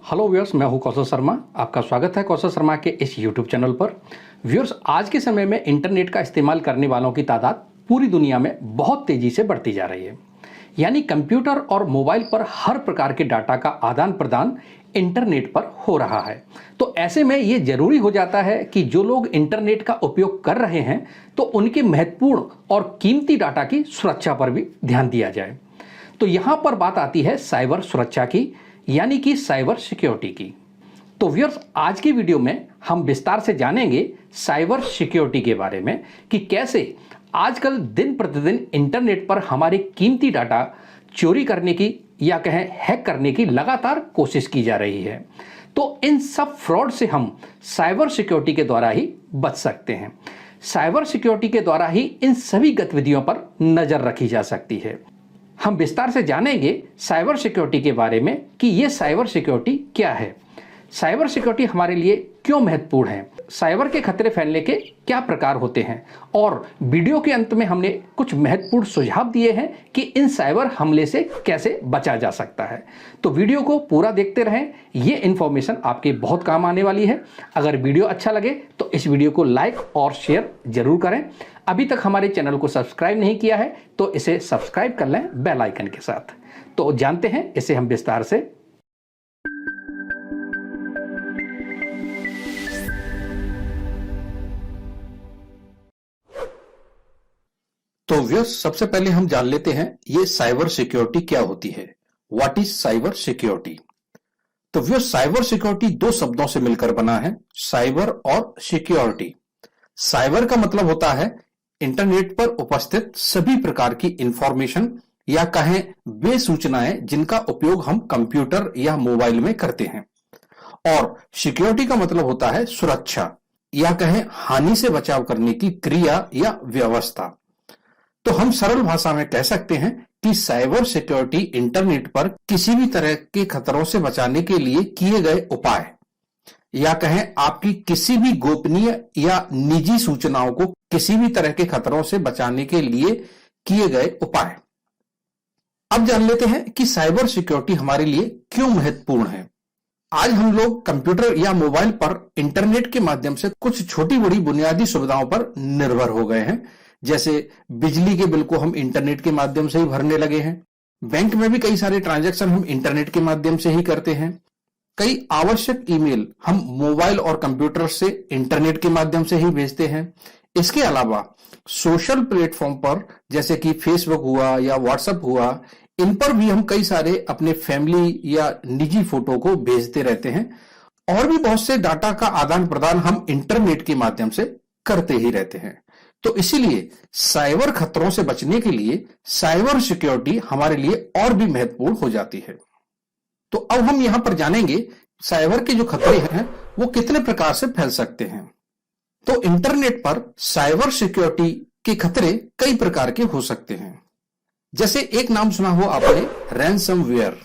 Hello viewers, मैं हूं कौशल शर्मा। आपका स्वागत है कौशल शर्मा के इस यूट्यूब चैनल पर। व्यूअर्स, आज के समय में इंटरनेट का इस्तेमाल करने वालों की तादाद पूरी दुनिया में बहुत तेज़ी से बढ़ती जा रही है। यानी कंप्यूटर और मोबाइल पर हर प्रकार के डाटा का आदान प्रदान इंटरनेट पर हो रहा है। तो ऐसे में ये ज़रूरी हो जाता है कि जो लोग इंटरनेट का उपयोग कर रहे हैं तो उनके महत्वपूर्ण और कीमती डाटा की सुरक्षा पर भी ध्यान दिया जाए। तो यहाँ पर बात आती है साइबर सुरक्षा की, यानी कि साइबर सिक्योरिटी की। तो व्यूअर्स, आज की वीडियो में हम विस्तार से जानेंगे साइबर सिक्योरिटी के बारे में कि कैसे आजकल दिन प्रतिदिन इंटरनेट पर हमारे कीमती डाटा चोरी करने की या कहें हैक करने की लगातार कोशिश की जा रही है। तो इन सब फ्रॉड से हम साइबर सिक्योरिटी के द्वारा ही बच सकते हैं। साइबर सिक्योरिटी के द्वारा ही इन सभी गतिविधियों पर नज़र रखी जा सकती है। हम विस्तार से जानेंगे साइबर सिक्योरिटी के बारे में कि ये साइबर सिक्योरिटी क्या है, साइबर सिक्योरिटी हमारे लिए क्यों महत्वपूर्ण है, साइबर के खतरे फैलने के क्या प्रकार होते हैं, और वीडियो के अंत में हमने कुछ महत्वपूर्ण सुझाव दिए हैं कि इन साइबर हमले से कैसे बचा जा सकता है। तो वीडियो को पूरा देखते रहें, ये इन्फॉर्मेशन आपके बहुत काम आने वाली है। अगर वीडियो अच्छा लगे तो इस वीडियो को लाइक और शेयर जरूर करें। अभी तक हमारे चैनल को सब्सक्राइब नहीं किया है तो इसे सब्सक्राइब कर लें बेल आइकन के साथ। तो जानते हैं इसे हम विस्तार से। तो व्यूअर्स, सबसे पहले हम जान लेते हैं ये साइबर सिक्योरिटी क्या होती है। What is cyber security? तो व्यूअर्स, साइबर सिक्योरिटी दो शब्दों से मिलकर बना है, साइबर और सिक्योरिटी। साइबर का मतलब होता है इंटरनेट पर उपस्थित सभी प्रकार की इंफॉर्मेशन या कहें वे सूचनाएं जिनका उपयोग हम कंप्यूटर या मोबाइल में करते हैं। और सिक्योरिटी का मतलब होता है सुरक्षा या कहें हानि से बचाव करने की क्रिया या व्यवस्था। तो हम सरल भाषा में कह सकते हैं कि साइबर सिक्योरिटी इंटरनेट पर किसी भी तरह के खतरों से बचाने के लिए किए गए उपाय या कहें आपकी किसी भी गोपनीय या निजी सूचनाओं को किसी भी तरह के खतरों से बचाने के लिए किए गए उपाय। अब जान लेते हैं कि साइबर सिक्योरिटी हमारे लिए क्यों महत्वपूर्ण है। आज हम लोग कंप्यूटर या मोबाइल पर इंटरनेट के माध्यम से कुछ छोटी बड़ी बुनियादी सुविधाओं पर निर्भर हो गए हैं। जैसे बिजली के बिल को हम इंटरनेट के माध्यम से ही भरने लगे हैं। बैंक में भी कई सारे ट्रांजैक्शन हम इंटरनेट के माध्यम से ही करते हैं। कई आवश्यक ईमेल हम मोबाइल और कंप्यूटर से इंटरनेट के माध्यम से ही भेजते हैं। इसके अलावा सोशल प्लेटफॉर्म पर जैसे कि फेसबुक हुआ या व्हाट्सएप हुआ, इन पर भी हम कई सारे अपने फैमिली या निजी फोटो को भेजते रहते हैं। और भी बहुत से डाटा का आदान प्रदान हम इंटरनेट के माध्यम से करते ही रहते हैं। तो इसीलिए साइबर खतरों से बचने के लिए साइबर सिक्योरिटी हमारे लिए और भी महत्वपूर्ण हो जाती है। तो अब हम यहां पर जानेंगे साइबर के जो खतरे हैं वो कितने प्रकार से फैल सकते हैं। तो इंटरनेट पर साइबर सिक्योरिटी के खतरे कई प्रकार के हो सकते हैं। जैसे एक नाम सुना हो आपने, रैंसमवेयर।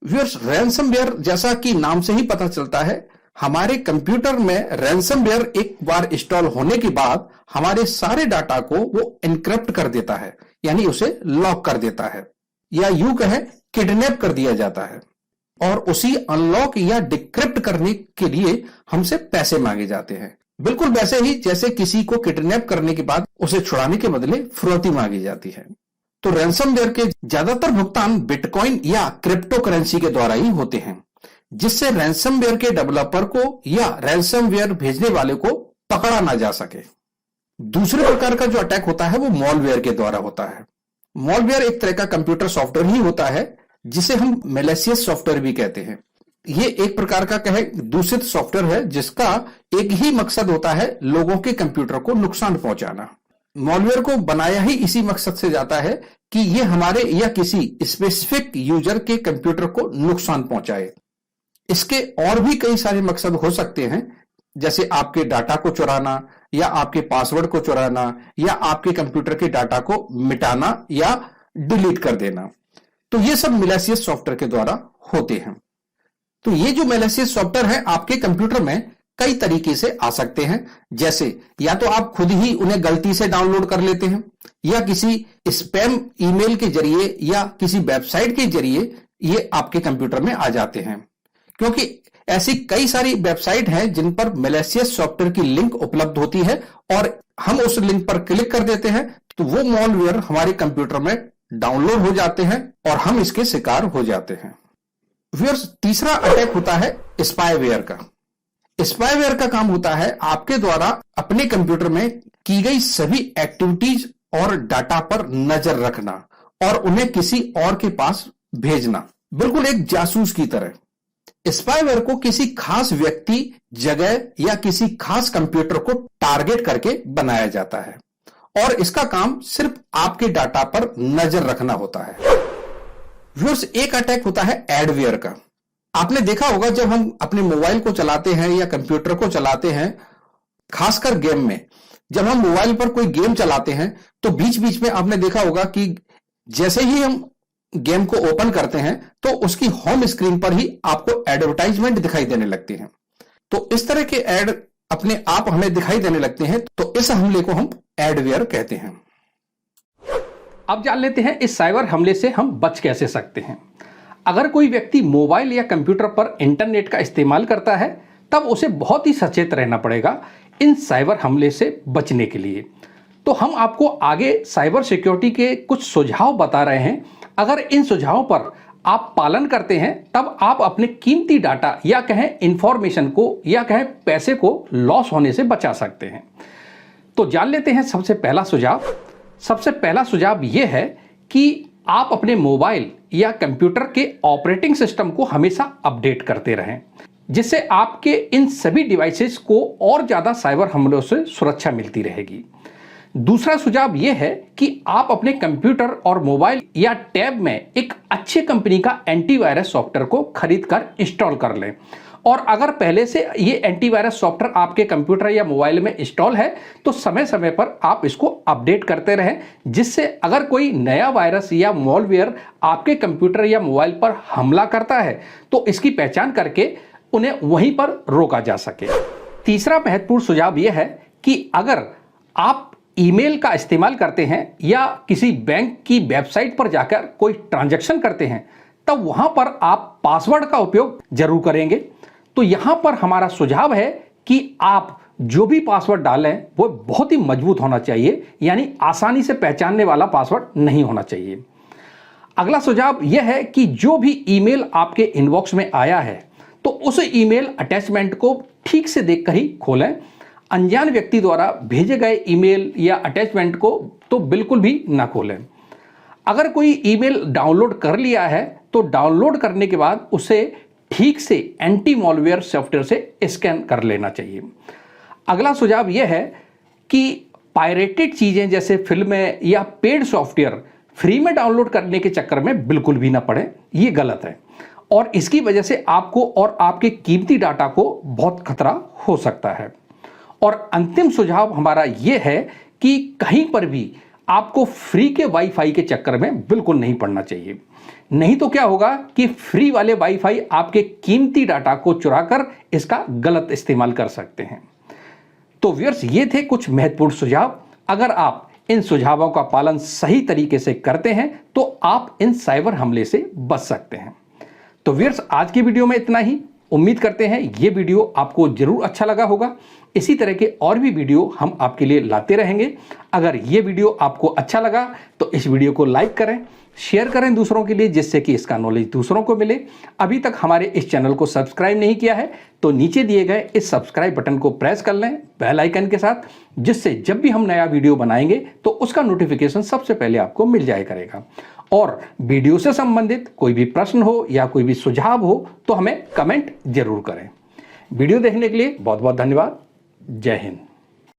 व्यूअर्स, रैंसमवेयर जैसा कि नाम से ही पता चलता है, हमारे कंप्यूटर में रैंसमवेयर एक बार इंस्टॉल होने के बाद हमारे सारे डाटा को वो एनक्रिप्ट कर देता है, यानी उसे लॉक कर देता है, या यूं कहें किडनैप कर दिया जाता है। और उसी अनलॉक या डिक्रिप्ट करने के लिए हमसे पैसे मांगे जाते हैं, बिल्कुल वैसे ही जैसे किसी को किडनैप करने के बाद उसे छुड़ाने के बदले फिरौती मांगी जाती है। तो रैंसमवेयर के ज्यादातर भुगतान बिटकॉइन या क्रिप्टो करेंसी के द्वारा ही होते हैं, जिससे रैंसमवेयर के डेवलपर को या रैंसमवेयर भेजने वाले को पकड़ा ना जा सके। दूसरे प्रकार का जो अटैक होता है वो मॉलवेयर के द्वारा होता है। मॉलवेयर एक तरह का कंप्यूटर सॉफ्टवेयर ही होता है जिसे हम मैलिशियस सॉफ्टवेयर भी कहते हैं। ये एक प्रकार का दूषित सॉफ्टवेयर है जिसका एक ही मकसद होता है लोगों के कंप्यूटर को नुकसान पहुंचाना। मॉलवेयर को बनाया ही इसी मकसद से जाता है कि ये हमारे या किसी स्पेसिफिक यूजर के कंप्यूटर को नुकसान पहुंचाए। इसके और भी कई सारे मकसद हो सकते हैं, जैसे आपके डाटा को चुराना या आपके पासवर्ड को चुराना या आपके कंप्यूटर के डाटा को मिटाना या डिलीट कर देना। तो ये सब मैलिशियस सॉफ्टवेयर के द्वारा होते हैं। तो ये जो मैलिशियस सॉफ्टवेयर है आपके कंप्यूटर में कई तरीके से आ सकते हैं। जैसे या तो आप खुद ही उन्हें गलती से डाउनलोड कर लेते हैं, या किसी स्पैम ईमेल के जरिए या किसी वेबसाइट के जरिए ये आपके कंप्यूटर में आ जाते हैं। क्योंकि ऐसी कई सारी वेबसाइट हैं जिन पर मैलिशियस सॉफ्टवेयर की लिंक उपलब्ध होती है और हम उस लिंक पर क्लिक कर देते हैं तो वो मॉलवेयर हमारे कंप्यूटर में डाउनलोड हो जाते हैं और हम इसके शिकार हो जाते हैं। व्यूअर्स, तीसरा अटैक होता है स्पाईवेयर का। स्पाईवेयर का काम होता है आपके द्वारा अपने कंप्यूटर में की गई सभी एक्टिविटीज और डाटा पर नजर रखना और उन्हें किसी और के पास भेजना, बिल्कुल एक जासूस की तरह। स्पाईवेयर को किसी खास व्यक्ति, जगह या किसी खास कंप्यूटर को टारगेट करके बनाया जाता है और इसका काम सिर्फ आपके डाटा पर नजर रखना होता है। व्यूअर्स, एक अटैक होता है एडवेयर का। आपने देखा होगा जब हम अपने मोबाइल को चलाते हैं या कंप्यूटर को चलाते हैं, खासकर गेम में, जब हम मोबाइल पर कोई गेम चलाते हैं तो बीच बीच में आपने देखा होगा कि जैसे ही हम गेम को ओपन करते हैं तो उसकी होम स्क्रीन पर ही आपको एडवर्टाइजमेंट दिखाई देने लगती हैं। तो इस तरह के एड अपने आप हमें दिखाई देने लगते हैं, तो इस हमले को हम एडवेयर कहते हैं। अब जान लेते हैं इस साइबर हमले से हम बच कैसे सकते हैं। अगर कोई व्यक्ति मोबाइल या कंप्यूटर पर इंटरनेट का इस्तेमाल करता है तब उसे बहुत ही सचेत रहना पड़ेगा इन साइबर हमले से बचने के लिए। तो हम आपको आगे साइबर सिक्योरिटी के कुछ सुझाव बता रहे हैं। अगर इन सुझावों पर आप पालन करते हैं तब आप अपने कीमती डाटा या कहें इंफॉर्मेशन को या कहें पैसे को लॉस होने से बचा सकते हैं। तो जान लेते हैं सबसे पहला सुझाव। सबसे पहला सुझाव यह है कि आप अपने मोबाइल या कंप्यूटर के ऑपरेटिंग सिस्टम को हमेशा अपडेट करते रहें, जिससे आपके इन सभी डिवाइसेस को और ज़्यादा साइबर हमलों से सुरक्षा मिलती रहेगी। दूसरा सुझाव यह है कि आप अपने कंप्यूटर और मोबाइल या टैब में एक अच्छी कंपनी का एंटीवायरस सॉफ्टवेयर को खरीदकर इंस्टॉल कर लें। और अगर पहले से ये एंटीवायरस सॉफ्टवेयर आपके कंप्यूटर या मोबाइल में इंस्टॉल है तो समय समय पर आप इसको अपडेट करते रहें, जिससे अगर कोई नया वायरस या मॉलवेयर आपके कंप्यूटर या मोबाइल पर हमला करता है तो इसकी पहचान करके उन्हें वहीं पर रोका जा सके। तीसरा महत्वपूर्ण सुझाव यह है कि अगर आप ईमेल का इस्तेमाल करते हैं या किसी बैंक की वेबसाइट पर जाकर कोई ट्रांजैक्शन करते हैं तब वहां पर आप पासवर्ड का उपयोग जरूर करेंगे। तो यहां पर हमारा सुझाव है कि आप जो भी पासवर्ड डालें वो बहुत ही मजबूत होना चाहिए, यानी आसानी से पहचानने वाला पासवर्ड नहीं होना चाहिए। अगला सुझाव यह है कि जो भी ईमेल आपके इनबॉक्स में आया है तो उस ईमेल अटैचमेंट को ठीक से देखकर ही खोलें। अनजान व्यक्ति द्वारा भेजे गए ईमेल या अटैचमेंट को तो बिल्कुल भी ना खोलें। अगर कोई ईमेल डाउनलोड कर लिया है तो डाउनलोड करने के बाद उसे ठीक से एंटी मॉलवेयर सॉफ्टवेयर से स्कैन कर लेना चाहिए। अगला सुझाव यह है कि पायरेटेड चीज़ें जैसे फिल्में या पेड सॉफ्टवेयर फ्री में डाउनलोड करने के चक्कर में बिल्कुल भी ना पड़े, ये गलत है और इसकी वजह से आपको और आपके कीमती डाटा को बहुत खतरा हो सकता है। और अंतिम सुझाव हमारा यह है कि कहीं पर भी आपको फ्री के वाईफाई के चक्कर में बिल्कुल नहीं पड़ना चाहिए। नहीं तो क्या होगा कि फ्री वाले वाईफाई आपके कीमती डाटा को चुराकर इसका गलत इस्तेमाल कर सकते हैं। तो व्यूअर्स, ये थे कुछ महत्वपूर्ण सुझाव। अगर आप इन सुझावों का पालन सही तरीके से करते हैं तो आप इन साइबर हमले से बच सकते हैं। तो व्यूअर्स, आज की वीडियो में इतना ही। उम्मीद करते हैं ये वीडियो आपको जरूर अच्छा लगा होगा। इसी तरह के और भी वीडियो हम आपके लिए लाते रहेंगे। अगर ये वीडियो आपको अच्छा लगा तो इस वीडियो को लाइक करें, शेयर करें दूसरों के लिए, जिससे कि इसका नॉलेज दूसरों को मिले। अभी तक हमारे इस चैनल को सब्सक्राइब नहीं किया है तो नीचे दिए गए इस सब्सक्राइब बटन को प्रेस कर लें बेल आइकन के साथ, जिससे जब भी हम नया वीडियो बनाएंगे तो उसका नोटिफिकेशन सबसे पहले आपको मिल जाया करेगा। और वीडियो से संबंधित कोई भी प्रश्न हो या कोई भी सुझाव हो तो हमें कमेंट जरूर करें। वीडियो देखने के लिए बहुत बहुत धन्यवाद। जय हिंद।